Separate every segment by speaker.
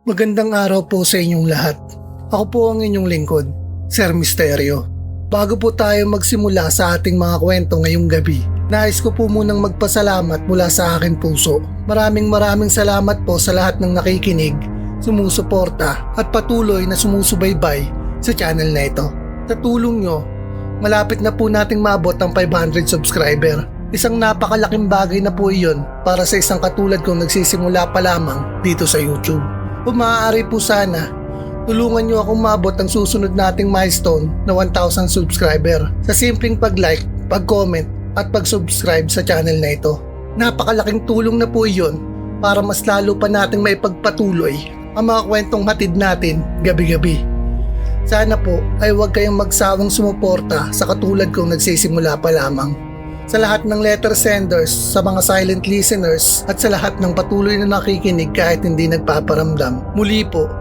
Speaker 1: Magandang araw po sa inyong lahat. Ako po ang inyong lingkod, Sir Misterio. Bago po tayo magsimula sa ating mga kwento ngayong gabi, nais ko po munang magpasalamat mula sa aking puso. Maraming salamat po sa lahat ng nakikinig, sumusuporta at patuloy na sumusubaybay sa channel na ito. Sa tulong nyo, malapit na po nating maabot ang 500 subscriber. Isang napakalaking bagay na po iyon para sa isang katulad kong nagsisimula pa lamang dito sa YouTube. Kung maaari po sana, tulungan nyo akong maabot ang susunod nating milestone na 1,000 subscriber sa simpleng pag-like, pag-comment at pag-subscribe sa channel na ito. Napakalaking tulong na po iyon para mas lalo pa nating maipagpatuloy ang mga kwentong hatid natin gabi-gabi. Sana po ay huwag kayong magsawang sumuporta sa katulad kong nagsisimula pa lamang. Sa lahat ng letter senders, sa mga silent listeners at sa lahat ng patuloy na nakikinig kahit hindi nagpaparamdam. Muli po,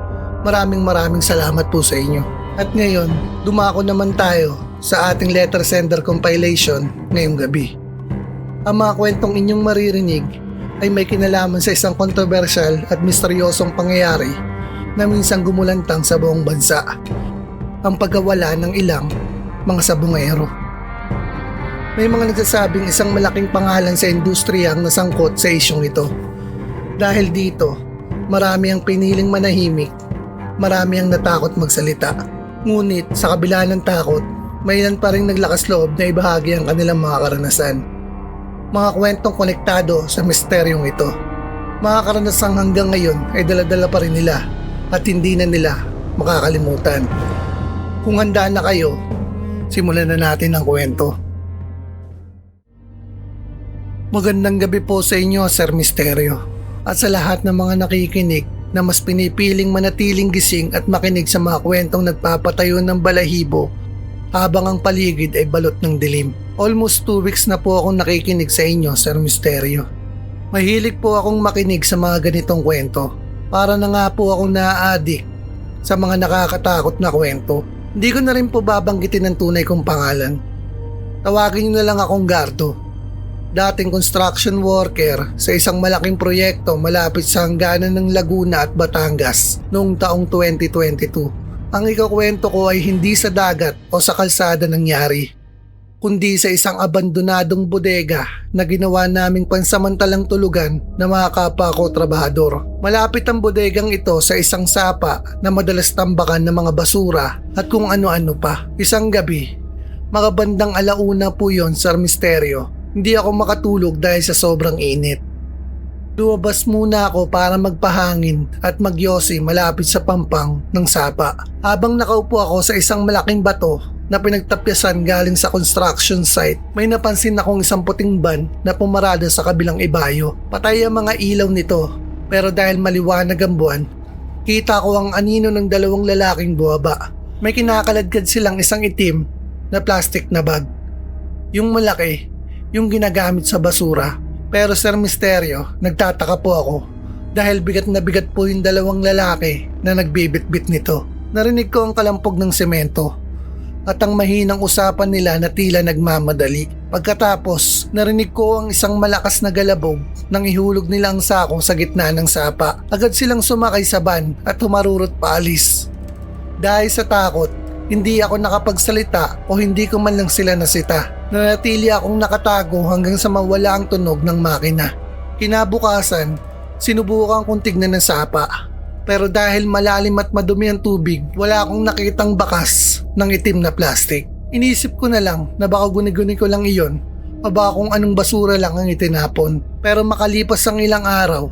Speaker 1: maraming salamat po sa inyo. At ngayon, dumako naman tayo sa ating letter sender compilation ngayong gabi. Ang mga kwentong inyong maririnig ay may kinalaman sa isang kontrobersyal at misteryosong pangyayari na minsang gumulantang sa buong bansa. Ang pagkawala ng ilang mga sabungero. May mga nagsasabing isang malaking pangalan sa industriya ang nasangkot sa isyong ito. Dahil dito, marami ang piniling manahimik, marami ang natakot magsalita. Ngunit sa kabila ng takot, may ilan pa rin naglakas loob na ibahagi ang kanilang mga karanasan. Mga kwentong konektado sa misteryong ito. Mga karanasang hanggang ngayon ay dala-dala pa rin nila at hindi na nila makakalimutan. Kung handa na kayo, simulan na natin ang kwento. Magandang gabi po sa inyo, Sir Misterio, at sa lahat ng mga nakikinig na mas pinipiling manatiling gising at makinig sa mga kwentong nagpapatayo ng balahibo habang ang paligid ay balot ng dilim. Almost 2 weeks na po akong nakikinig sa inyo, Sir Misterio. Mahilig po akong makinig sa mga ganitong kwento. Para na nga po akong naa-addict sa mga nakakatakot na kwento. Hindi ko na rin po babanggitin ang tunay kong pangalan. Tawagin niyo na lang akong Gardo. Dating construction worker sa isang malaking proyekto malapit sa hangganan ng Laguna at Batangas noong taong 2022. Ang ikakwento ko ay hindi sa dagat o sa kalsada nangyari, kundi sa isang abandonadong bodega na ginawa naming pansamantalang tulugan ng mga kapwa ko trabahador. Malapit ang bodegang ito sa isang sapa na madalas tambakan ng mga basura at kung ano-ano pa. Isang gabi, mga bandang 1:00 po yon, Sir Misterio. Hindi ako makatulog dahil sa sobrang init. Lumabas muna ako para magpahangin at magyosi malapit sa pampang ng sapa. Habang nakaupo ako sa isang malaking bato na pinagtapyasan galing sa construction site, may napansin akong isang puting van na pumarada sa kabilang ibayo. Patay ang mga ilaw nito, pero dahil maliwanag ang buwan, kita ko ang anino ng 2 lalaking buwaba. May kinakaladkad silang isang itim na plastic na bag. Yung malaki, yung ginagamit sa basura. Pero Sir Misterio, nagtataka po ako dahil bigat na bigat po yung 2 lalaki na nagbibitbit nito. Narinig ko ang kalampog ng semento at ang mahinang usapan nila na tila nagmamadali. Pagkatapos, narinig ko ang isang malakas na galabog nang ihulog nila ang sako sa gitna ng sapa. Agad silang sumakay sa van at humarurot paalis. Dahil sa takot, hindi ako nakapagsalita o hindi ko man lang sila nasita. Nanatili akong nakatago hanggang sa mawala ang tunog ng makina. Kinabukasan, sinubukan kong tignan ng sapa. Pero dahil malalim at madumi ang tubig, wala akong nakitang bakas ng itim na plastic. Inisip ko na lang na baka guni-guni ko lang iyon o baka kung anong basura lang ang itinapon. Pero makalipas ang ilang araw,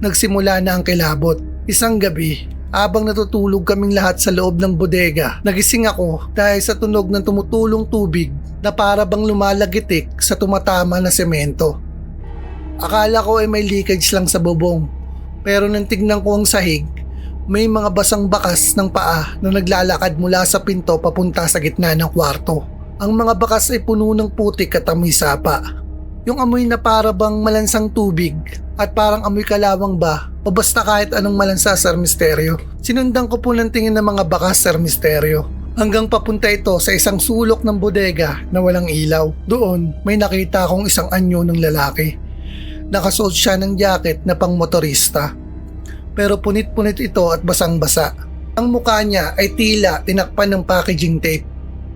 Speaker 1: nagsimula na ang kilabot. Isang gabi, habang natutulog kaming lahat sa loob ng bodega, nagising ako dahil sa tunog ng tumutulong tubig na para bang lumalagitik sa tumatama na semento. Akala ko ay may leakage lang sa bubong, pero nang tignan ko ang sahig, may mga basang bakas ng paa na naglalakad mula sa pinto papunta sa gitna ng kwarto. Ang mga bakas ay puno ng putik at amoy sapa. Yung amoy na para bang malansang tubig at parang amoy kalawang ba o basta kahit anong malansa, Sir Misterio. Sinundan ko po ng tingin ng mga bakas, Sir Misterio, hanggang papunta ito sa isang sulok ng bodega na walang ilaw. Doon may nakita akong isang anyo ng lalaki. Nakasuot siya ng jacket na pang motorista. pero punit-punit ito at basang-basa. Ang mukha niya ay tila tinakpan ng packaging tape,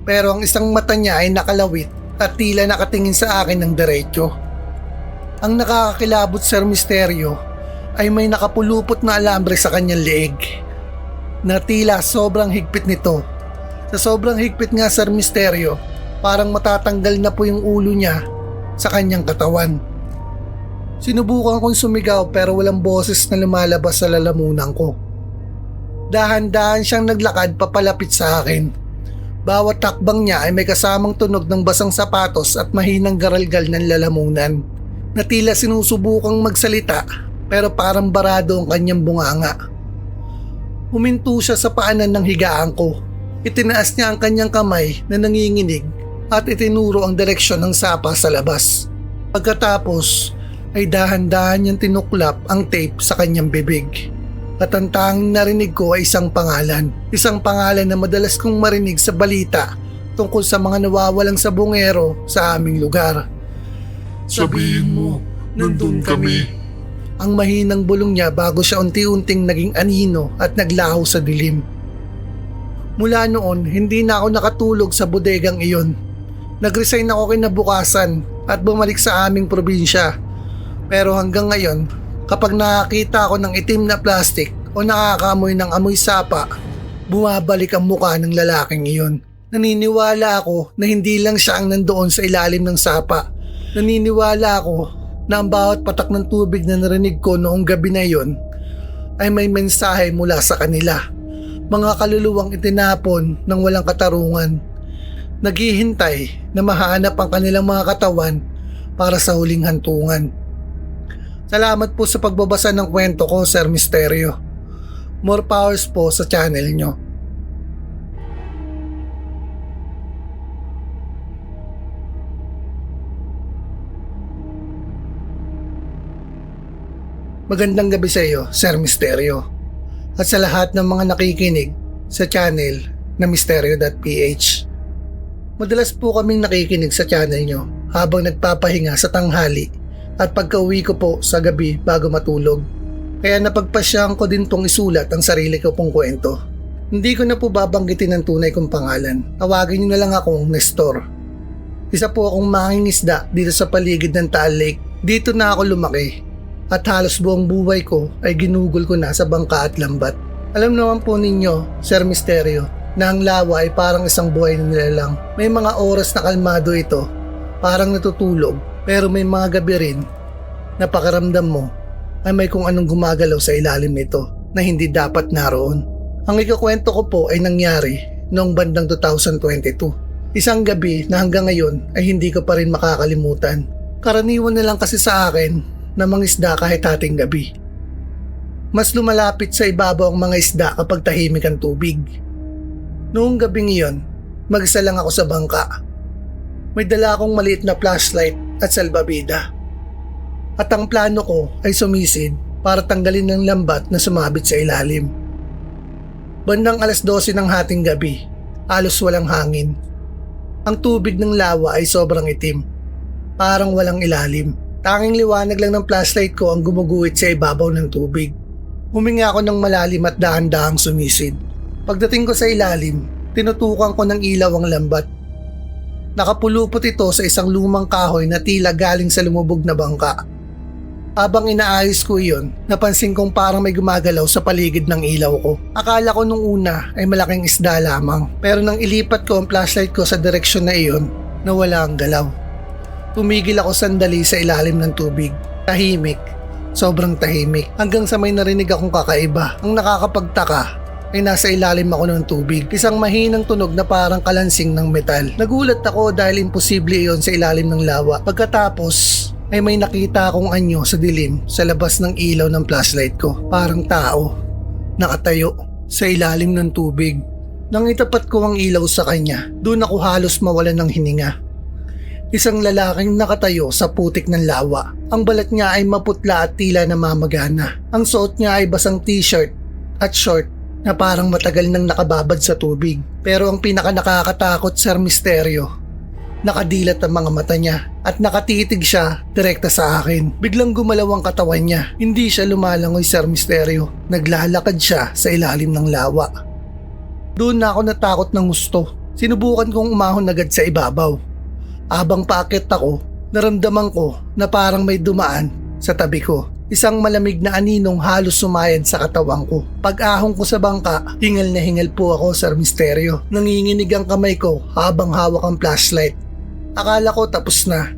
Speaker 1: pero ang isang mata niya ay nakalawit at tila nakatingin sa akin ng diretso. Ang nakakakilabot, Sir Misterio, ay may nakapulupot na alambre sa kanyang leeg na tila sobrang higpit nito. Sa sobrang higpit nga, Sir Misterio, parang matatanggal na po yung ulo niya sa kanyang katawan. Sinubukan kong sumigaw pero walang boses na lumalabas sa lalamunan ko. Dahan-dahan siyang naglakad papalapit sa akin. Bawat takbang niya ay may kasamang tunog ng basang sapatos at mahinang garalgal ng lalamunan na tila sinusubukang magsalita pero parang barado ang kanyang bunganga. Huminto siya sa paanan ng higaan ko. Itinaas niya ang kanyang kamay na nanginginig at itinuro ang direksyon ng sapa sa labas. Pagkatapos ay dahan-dahan niyang tinuklap ang tape sa kanyang bibig. At ang tanging narinig ko ay isang pangalan. Isang pangalan na madalas kong marinig sa balita tungkol sa mga nawawalang sabongero sa aming lugar.
Speaker 2: Sabihin mo, nandun kami.
Speaker 1: Ang mahinang bulong niya bago siya unti-unting naging anino at naglaho sa dilim. Mula noon, hindi na ako nakatulog sa bodegang iyon. Nag-resign ako kinabukasan at bumalik sa aming probinsya. Pero hanggang ngayon, kapag nakakita ako ng itim na plastic o nakakaamoy ng amoy sapa, bumabalik ang mukha ng lalaking iyon. Naniniwala ako na hindi lang siya ang nandoon sa ilalim ng sapa. Naniniwala ako na ang bawat patak ng tubig na narinig ko noong gabi na iyon ay may mensahe mula sa kanila. Mga kaluluwang itinapon ng walang katarungan. Naghihintay na mahanap ang kanilang mga katawan para sa huling hantungan. Salamat po sa pagbabasa ng kwento ko, Sir Misterio. More powers po sa channel nyo. Magandang gabi sa iyo, Sir Misterio. At sa lahat ng mga nakikinig sa channel na Misterio.ph. Madalas po kaming nakikinig sa channel nyo habang nagpapahinga sa tanghali at pagka-uwi ko po sa gabi bago matulog. Kaya napagpasyahan ko din pong isulat ang sarili ko pong kwento. Hindi ko na po babanggitin ang tunay kong pangalan. Tawagin niyo na lang akong Nestor. Isa po akong mangingisda dito sa paligid ng Taal Lake. Dito na ako lumaki at halos buong buhay ko ay ginugol ko na sa bangka at lambat. Alam naman po ninyo, Sir Misterio, na ang lawa ay parang isang buhay na nilalang. May mga oras na kalmado ito, parang natutulog. Pero may mga gabi rin na pakiramdam mo ay may kung anong gumagalaw sa ilalim nito na hindi dapat naroon. Ang ikukwento ko po ay nangyari noong bandang 2022. Isang gabi na hanggang ngayon ay hindi ko pa rin makakalimutan. Karaniwan na lang kasi sa akin na mangisda kahit hating gabi. Mas lumalapit sa ibabaw ang mga isda kapag tahimik ang tubig. Noong gabing iyon, mag-isa lang ako sa bangka. May dala akong maliit na flashlight at salbabida. At ang plano ko ay sumisid para tanggalin ng lambat na sumabit sa ilalim. Bandang 12:00 ng hating gabi, halos walang hangin. Ang tubig ng lawa ay sobrang itim, parang walang ilalim. Tanging liwanag lang ng flashlight ko ang gumuguhit sa ibabaw ng tubig. Huminga ako ng malalim at dahan-dahang sumisid. Pagdating ko sa ilalim, tinutukan ko ng ilaw ang lambat. Nakapulupot ito sa isang lumang kahoy na tila galing sa lumubog na bangka. Habang inaayos ko iyon, napansin kong parang may gumagalaw sa paligid ng ilaw ko. Akala ko nung una ay malaking isda lamang, pero nang ilipat ko ang flashlight ko sa direksyon na iyon, nawala ang galaw. Tumigil ako sandali sa ilalim ng tubig. Tahimik, sobrang tahimik, hanggang sa may narinig akong kakaiba. Ang nakakapagtaka ay nasa ilalim ako ng tubig. Isang mahinang tunog na parang kalansing ng metal. Nagulat ako dahil imposible iyon sa ilalim ng lawa. Pagkatapos ay may nakita akong anyo sa dilim sa labas ng ilaw ng flashlight ko. Parang tao, nakatayo sa ilalim ng tubig. Nang itapat ko ang ilaw sa kanya, doon ako halos mawalan ng hininga. Isang lalaking nakatayo sa putik ng lawa. Ang balat niya ay maputla at tila namamagana. Ang suot niya ay basang t-shirt at short na parang matagal nang nakababad sa tubig. Pero ang pinaka nakakatakot, Sir Misterio, nakadilat ang mga mata niya at nakatitig siya direkta sa akin. Biglang gumalaw ang katawan niya. Hindi siya lumalangoy, Sir Misterio. Naglalakad siya sa ilalim ng lawa. Doon na ako natakot ng gusto. Sinubukan kong umahon agad sa ibabaw. Habang paakyat ako, naramdaman ko na parang may dumaan sa tabi ko. Isang malamig na aninong halos sumayad sa katawan ko. Pag-ahon ko sa bangka, hingal na hingal po ako, Sir Misterio. Nanginginig ang kamay ko habang hawak ang flashlight. Akala ko tapos na.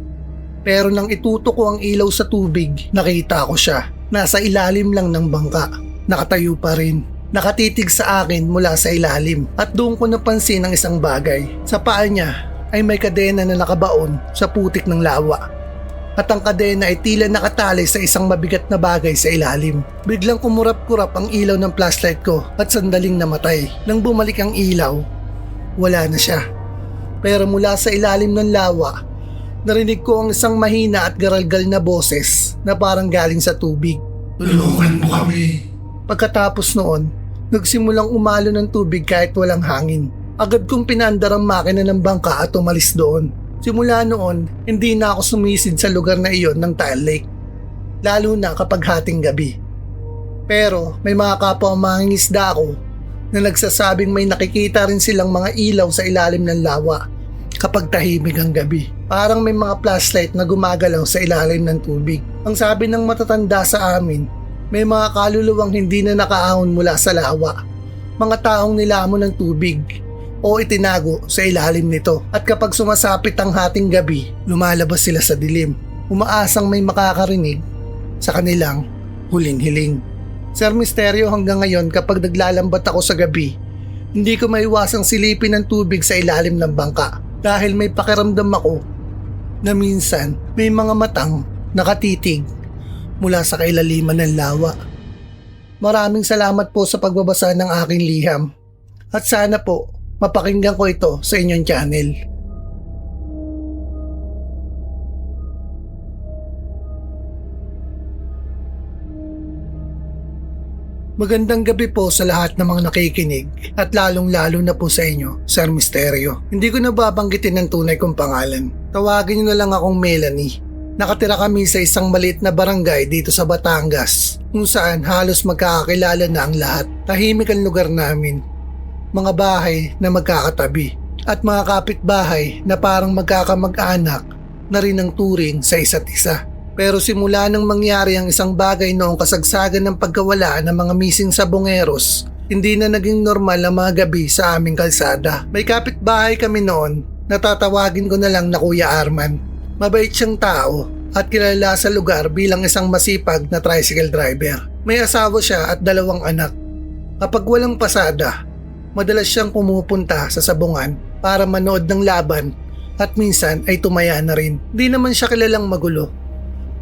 Speaker 1: Pero nang itutok ko ang ilaw sa tubig, nakita ko siya. Nasa ilalim lang ng bangka. Nakatayo pa rin. Nakatitig sa akin mula sa ilalim. At doon ko napansin ang isang bagay. Sa paa niya ay may kadena na nakabaon sa putik ng lawa. At ang kadena ay tila nakatali sa isang mabigat na bagay sa ilalim. Biglang kumurap-kurap ang ilaw ng flashlight ko at sandaling namatay. Nang bumalik ang ilaw, wala na siya. Pero mula sa ilalim ng lawa, narinig ko ang isang mahina at garalgal na boses na parang galing sa tubig.
Speaker 2: Tulungan mo kami.
Speaker 1: Pagkatapos noon, nagsimulang umalo ng tubig kahit walang hangin. Agad kong pinaandar ang makina ng bangka at umalis doon. Simula noon, hindi na ako sumisid sa lugar na iyon ng Tile Lake. Lalo na kapag hating gabi. Pero may mga kapwa mangingisda ako na nagsasabing may nakikita rin silang mga ilaw sa ilalim ng lawa kapag tahimik ang gabi. Parang may mga flashlight na gumagalaw sa ilalim ng tubig. Ang sabi ng matatanda sa amin, may mga kaluluwang hindi na nakaahon mula sa lawa. Mga taong nilamon ng tubig o itinago sa ilalim nito. At kapag sumasapit ang hating gabi, lumalabas sila sa dilim. Umaasang may makakarinig sa kanilang huling hiling. Sir Misterio, hanggang ngayon kapag naglalambat ako sa gabi, hindi ko maiwasang silipin ng tubig sa ilalim ng bangka dahil may pakiramdam ako na minsan may mga matang nakatitig mula sa kailaliman ng lawa. Maraming salamat po sa pagbabasa ng aking liham at sana po mapakinggan ko ito sa inyong channel. Magandang gabi po sa lahat ng mga nakikinig at lalong-lalo na po sa inyo, Sir Misterio. Hindi ko na babanggitin ang tunay kong pangalan. Tawagin niyo na lang akong Melanie. Nakatira kami sa isang maliit na barangay dito sa Batangas kung saan halos magkakakilala na ang lahat. Tahimik ang lugar namin. Mga bahay na magkakatabi at mga kapitbahay na parang magkakamag-anak na rin ang turing sa isa't isa. Pero simula nang mangyari ang isang bagay noong kasagsagan ng pagkawala ng mga missing sabongeros, hindi na naging normal ang mga gabi sa aming kalsada. May kapitbahay kami noon, natatawagin ko na lang na Kuya Arman. Mabait siyang tao at kilala sa lugar bilang isang masipag na tricycle driver. May asawa siya at 2 anak. Kapag walang pasada, madalas siyang pumupunta sa sabungan para manood ng laban at minsan ay tumaya na rin. Di naman siya kilalang magulo.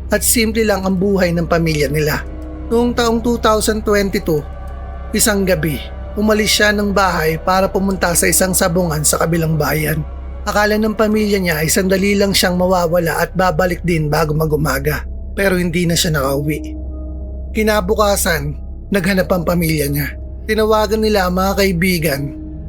Speaker 1: At simple lang ang buhay ng pamilya nila. Noong taong 2022, isang gabi, umalis siya ng bahay para pumunta sa isang sabungan sa kabilang bayan. Akala ng pamilya niya ay sandali lang siyang mawawala at babalik din bago mag-umaga. Pero hindi na siya nakauwi. Kinabukasan, naghanap ang pamilya niya. Tinawagan nila ang mga kaibigan,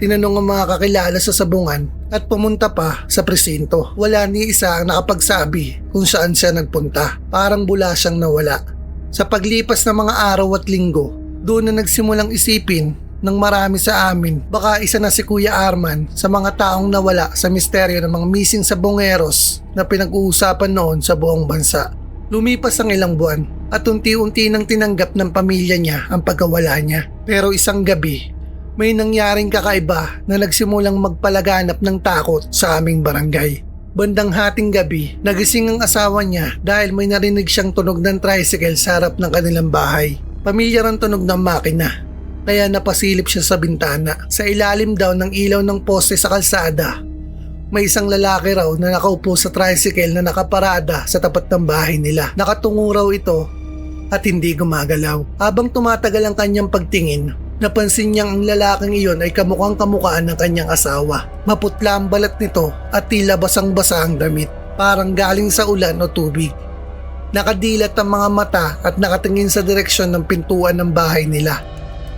Speaker 1: tinanong ang mga kakilala sa sabungan at pumunta pa sa presinto. Wala ni isa ang nakapagsabi kung saan siya nagpunta. Parang bula siyang nawala. Sa paglipas ng mga araw at linggo, doon na nagsimulang isipin ng marami sa amin baka isa na si Kuya Arman sa mga taong nawala sa misteryo ng mga missing sabongeros na pinag-uusapan noon sa buong bansa. Lumipas ang ilang buwan at unti-unti nang tinanggap ng pamilya niya ang pagkawala niya. Pero isang gabi, may nangyaring kakaiba na nagsimulang magpalaganap ng takot sa aming barangay. Bandang hating gabi, nagising ang asawa niya dahil may narinig siyang tunog ng tricycle sa harap ng kanilang bahay. Pamilyar ang tunog ng makina, kaya napasilip siya sa bintana. Sa ilalim daw ng ilaw ng poste sa kalsada, may isang lalaki raw na nakaupo sa tricycle na nakaparada sa tapat ng bahay nila. Nakatungo raw ito at hindi gumagalaw. Habang tumatagal ang kanyang pagtingin, napansin niyang ang lalaking iyon ay kamukhang kamukhaan ng kanyang asawa. Maputla ang balat nito at tila basang-basa ang damit, parang galing sa ulan o tubig. Nakadilat ang mga mata at nakatingin sa direksyon ng pintuan ng bahay nila.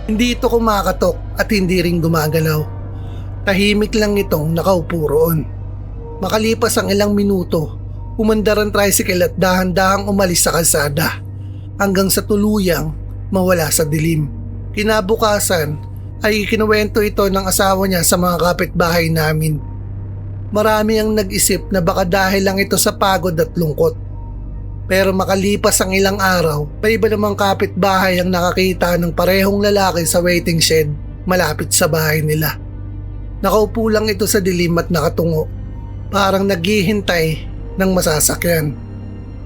Speaker 1: Hindi ito kumakatok at hindi rin gumagalaw. Tahimik lang itong nakaupo roon. Makalipas ang ilang minuto, Umandar ang tricycle at dahan-dahang umalis sa kalsada hanggang sa tuluyang mawala sa dilim. Kinabukasan ay kinuwento ito ng asawa niya sa mga kapitbahay namin. Marami ang nag-isip na baka dahil lang ito sa pagod at lungkot. Pero makalipas ang ilang araw, may iba namang kapitbahay ang nakakita ng parehong lalaki sa waiting shed malapit sa bahay nila. Nakaupo lang ito sa dilim at nakatungo, parang naghihintay ng masasakyan.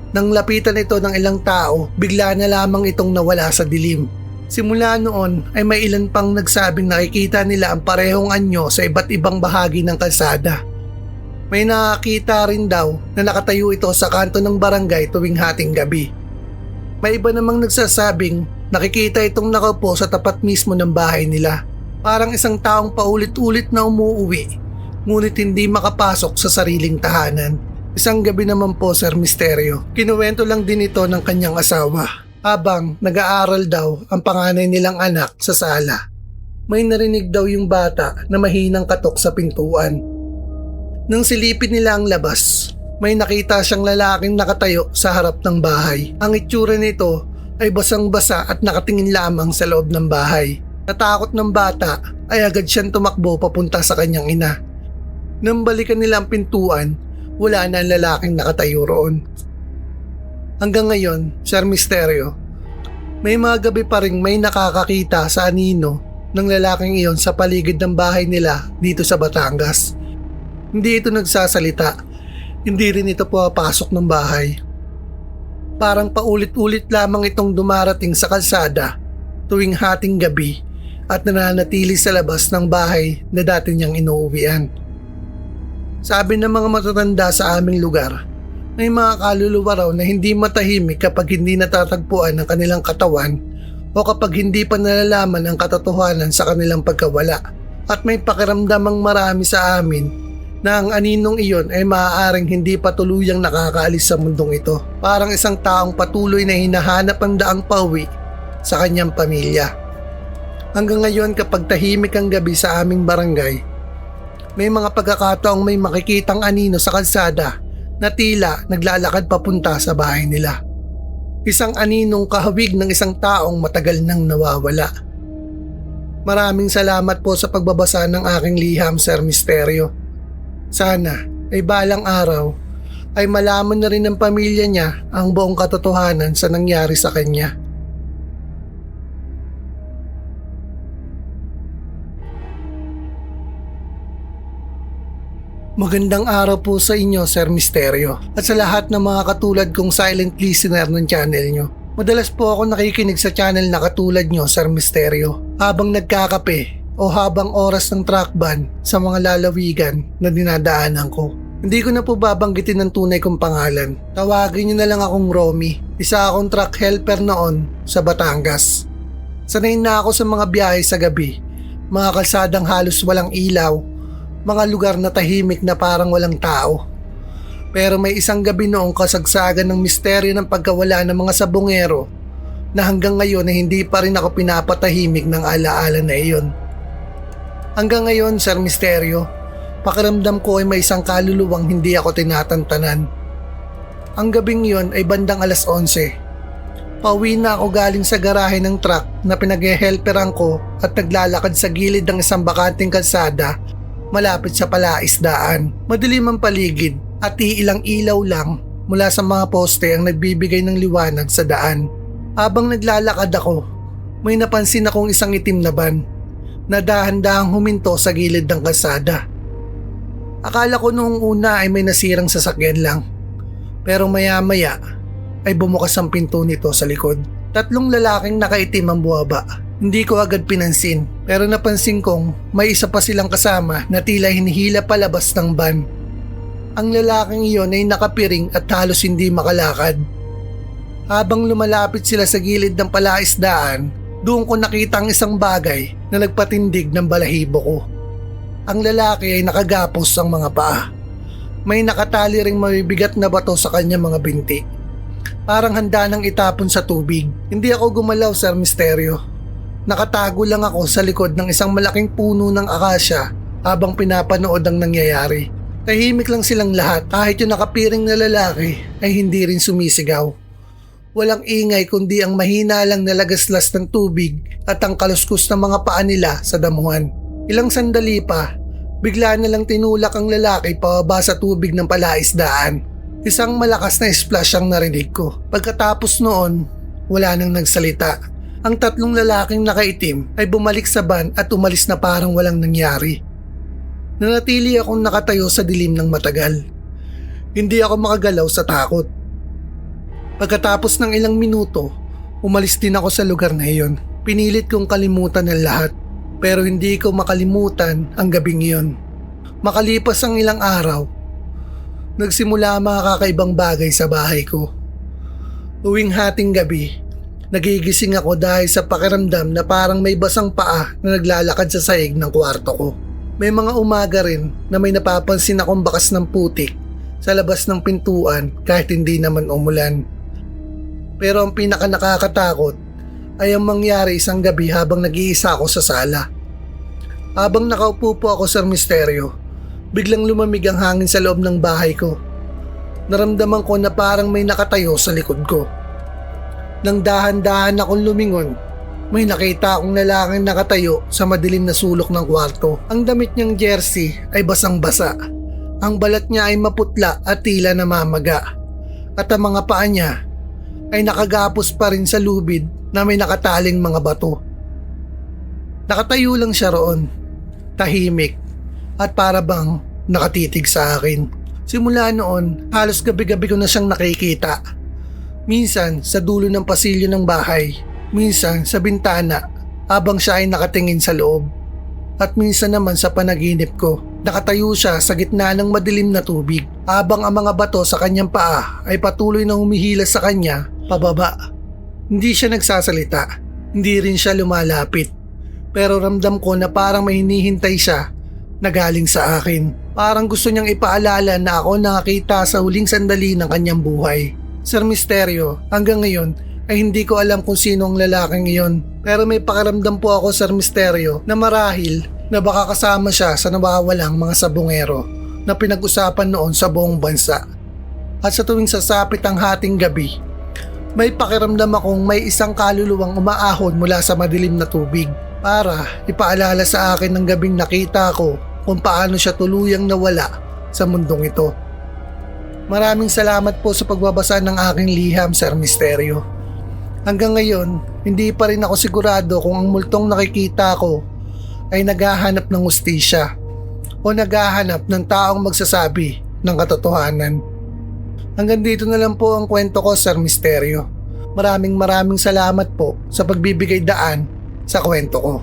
Speaker 1: Nang lapitan ito ng ilang tao, bigla na lamang itong nawala sa dilim. Simula noon ay may ilan pang nagsabing nakikita nila ang parehong anyo sa iba't ibang bahagi ng kalsada. May nakakita rin daw na nakatayo ito sa kanto ng barangay tuwing hating gabi. May iba namang nagsasabing nakikita itong nakaupo sa tapat mismo ng bahay nila. Parang isang taong paulit-ulit na umuuwi, ngunit hindi makapasok sa sariling tahanan. Isang gabi naman po, Sir Misterio, kinuwento lang din ito ng kanyang asawa habang nag-aaral daw ang panganay nilang anak sa sala. May narinig daw yung bata na mahinang katok sa pintuan. Nang silipin nila ang labas, may nakita siyang lalaking nakatayo sa harap ng bahay. Ang itsura nito ay basang-basa at nakatingin lamang sa loob ng bahay. Natakot ng bata ay agad siyang tumakbo papunta sa kanyang ina. Nang balikan nila ang pintuan, wala na ang lalaking nakatayo roon. Hanggang ngayon, Sir Misterio, may mga gabi pa ring may nakakakita sa anino ng lalaking iyon sa paligid ng bahay nila dito sa Batangas. Hindi ito nagsasalita, hindi rin ito pumapasok ng bahay. Parang paulit-ulit lamang itong dumarating sa kalsada tuwing hating gabi at nananatili sa labas ng bahay na dati niyang inuuwian. Sabi ng mga matatanda sa aming lugar, may mga kaluluwa raw na hindi matahimik kapag hindi natatagpuan ang kanilang katawan o kapag hindi pa nalalaman ang katotohanan sa kanilang pagkawala. At may pakiramdamang marami sa amin na ang aninong iyon ay maaaring hindi pa tuluyang nakakaalis sa mundong ito. Parang isang taong patuloy na hinahanap ang daang pauwi sa kanyang pamilya. Hanggang ngayon kapag tahimik ang gabi sa aming barangay, may mga pagkakataong may makikitang anino sa kalsada na tila naglalakad papunta sa bahay nila. Isang aninong kahawig ng isang taong matagal nang nawawala. Maraming salamat po sa pagbabasa ng aking liham, Sir Misterio. Sana ay balang araw ay malaman na rin ng pamilya niya ang buong katotohanan sa nangyari sa kanya. Magandang araw po sa inyo, Sir Misterio, at sa lahat ng mga katulad kong silent listener ng channel nyo. Madalas po ako nakikinig sa channel na katulad nyo, Sir Misterio, habang nagkakape o habang oras ng truck ban sa mga lalawigan na dinadaanan ko. Hindi ko na po babanggitin ang tunay kong pangalan. Tawagin nyo na lang akong Romy. Isa akong truck helper noon sa Batangas. Sanay na ako sa mga biyahe sa gabi, mga kalsadang halos walang ilaw, mga lugar na tahimik na parang walang tao. Pero may isang gabi noong kasagsagan ng misteryo ng pagkawala ng mga sabongero na hanggang ngayon ay hindi pa rin ako pinapatahimik ng alaala na iyon. Hanggang ngayon, Sir Misterio, pakiramdam ko ay may isang kaluluwang hindi ako tinatantanan. Ang gabing iyon ay bandang 11:00. Pauwi na ako galing sa garahe ng truck na pinag-helperan ko at naglalakad sa gilid ng isang bakanting kalsada malapit sa palaisdaan. Madilim ang paligid at iilang ilaw lang mula sa mga poste ang nagbibigay ng liwanag sa daan. Habang naglalakad ako, may napansin akong isang itim na van na dahan-dahang huminto sa gilid ng kalsada. Akala ko noong una ay may nasirang sasakyan lang, pero maya-maya ay bumukas ang pinto nito sa likod. 3 lalaking nakaitim ang buwaba. Hindi ko agad pinansin, pero napansin kong may isa pa silang kasama na tila hinihila palabas ng van. Ang lalaking iyon ay nakapiring at halos hindi makalakad. Habang lumalapit sila sa gilid ng palaisdaan, doon ko nakita ang isang bagay na nagpatindig ng balahibo ko. Ang lalaki ay nakagapos ang mga paa. May nakatali ring mabibigat na bato sa kanyang mga binti. Parang handa nang itapon sa tubig. Hindi ako gumalaw, Sir Misterio. Nakatago lang ako sa likod ng isang malaking puno ng akasya habang pinapanood ang nangyayari. Tahimik lang silang lahat kahit yung nakapiring na lalaki ay hindi rin sumisigaw. Walang ingay kundi ang mahina lang na lagaslas ng tubig at ang kaluskus ng mga paa nila sa damuhan. Ilang sandali pa, bigla na lang tinulak ang lalaki pababa sa tubig ng palaisdaan. Isang malakas na splash ang narinig ko. Pagkatapos noon, wala nang nagsalita. Ang tatlong lalaking nakaitim ay bumalik sa van at umalis na parang walang nangyari. Nanatili akong nakatayo sa dilim ng matagal. Hindi ako makagalaw sa takot. Pagkatapos ng ilang minuto, umalis din ako sa lugar na iyon. Pinilit kong kalimutan ang lahat, pero hindi ko makalimutan ang gabing iyon. Makalipas ang ilang araw, nagsimula ang mga kakaibang bagay sa bahay ko. Tuwing hating gabi, nagigising ako dahil sa pakiramdam na parang may basang paa na naglalakad sa sahig ng kwarto ko. May mga umaga rin na may napapansin akong bakas ng putik sa labas ng pintuan kahit hindi naman umulan. Pero ang pinaka nakakatakot ay ang mangyari isang gabi habang nag-iisa ako sa sala. Habang nakaupo po ako sa misteryo, biglang lumamig ang hangin sa loob ng bahay ko. Naramdaman ko na parang may nakatayo sa likod ko. Nang dahan-dahan akong lumingon, may nakita akong lalaking nakatayo sa madilim na sulok ng kwarto. Ang damit niyang jersey ay basang-basa. Ang balat niya ay maputla at tila namamaga. At ang mga paa niya ay nakagapos pa rin sa lubid na may nakataling mga bato. Nakatayo lang siya roon, tahimik at para bang nakatitig sa akin. Simula noon, halos gabi-gabi ko na siyang nakikita. Minsan sa dulo ng pasilyo ng bahay, minsan sa bintana habang siya ay nakatingin sa loob. At minsan naman sa panaginip ko, nakatayo siya sa gitna ng madilim na tubig habang ang mga bato sa kanyang paa ay patuloy na humihila sa kanya pababa. Hindi siya nagsasalita, hindi rin siya lumalapit. Pero ramdam ko na parang may hinihintay siya na galing sa akin. Parang gusto niyang ipaalala na ako nakakita sa huling sandali ng kanyang buhay. Sir Misterio, hanggang ngayon ay hindi ko alam kung sino ang lalaking iyon. Pero may pakiramdam po ako, Sir Misterio, na marahil na baka kasama siya sa nawawalang mga sabungero na pinag-usapan noon sa buong bansa. At sa tuwing sasapit ang hating gabi, may pakiramdam akong may isang kaluluwang umaahon mula sa madilim na tubig para ipaalala sa akin ng gabing nakita ko kung paano siya tuluyang nawala sa mundong ito. Maraming salamat po sa pagbabasa ng aking liham, Sir Misterio. Hanggang ngayon, hindi pa rin ako sigurado kung ang multong nakikita ko ay naghahanap ng hustisya o naghahanap ng taong magsasabi ng katotohanan. Hanggang dito na lang po ang kwento ko, Sir Misterio. Maraming salamat po sa pagbibigay daan sa kwento ko.